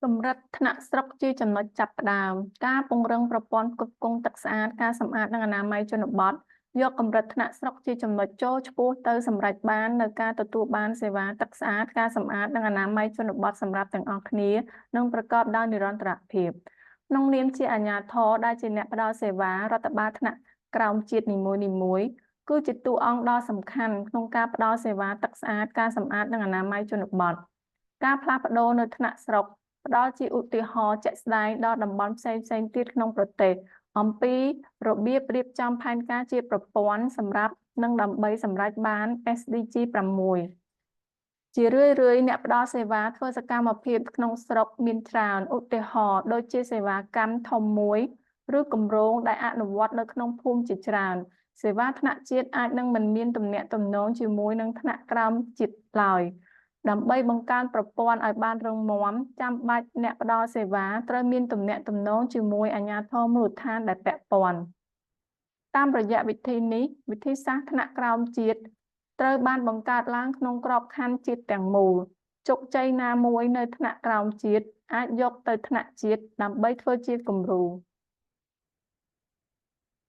កម្រិតថ្នាក់ស្រុកជាចំណុចចាប់ផ្ដើមការពង្រឹងប្រព័ន្ធផ្គត់ផ្គង់ទឹកស្អាតការសម្អាតនិងអនាម័យជនបទយកកម្រិតថ្នាក់ស្រុកជាចំណុចចូលឆ្ពោះទៅសម្រេចបាននូវការទទួលបានសេវាទឹកស្អាតការសម្អាតនិងអនាម័យជនបទសម្រាប់ទាំងអស់គ្នានិងប្រកបដោយនិរន្តរភាពក្នុងនាមជាអាជ្ញាធរដែលជាអ្នកផ្ដល់សេវារដ្ឋបាលថ្នាក់ក្រោមជាតិនីមួយៗគឺជាតួអង្គដ៏សំខាន់ក្នុងការផ្ដល់សេវាទឹកស្អាតការសម្អាតនិងអនាម័យជនបទការផ្លាស់ប្ដូរនៅថ្នាក់ស្រុកផ្ដល់ជាឧទាហរណ៍ជាក់ស្ដែងដល់តំបន់ផ្សេងៗទៀតក្នុងប្រទេសអំពីរបៀបរៀបចំផែនការជាប្រព័ន្ធសម្រាប់និងដើម្បីសម្រេចបាន SDG 6 ជារឿយៗអ្នកផ្ដល់សេវាធ្វើសកម្មភាពក្នុងស្រុកមានច្រើនឧទាហរណ៍ដូចជាសេវាកម្មធំមួយឬគម្រោងដែលអនុវត្តនៅក្នុងភូមិជាច្រើនសេវាថ្នាក់ជាតិអាចនឹងមិនមានទំនាក់ទំនងជាមួយនឹងថ្នាក់ក្រោមជាតិឡើយដើម្បីបង្កើនប្រព័ន្ធឲ្យបានរឹងមាំចាំបាច់អ្នកផ្ដល់សេវាត្រូវមានទំនាក់ទំនងជាមួយអាជ្ញាធរមូលដ្ឋានដែលពាក់ព័ន្ធតាមរយៈវិធីនេះវិធីសាស្ត្រថ្នាក់ក្រោមជាតិត្រូវបានបង្កើតឡើងក្នុងក្របខ័ណ្ឌជាតិទាំងមូលជោគជ័យណាមួយនៅថ្នាក់ក្រោមជាតិអាចយកទៅថ្នាក់ជាតិដើម្បីធ្វើជាគំរូ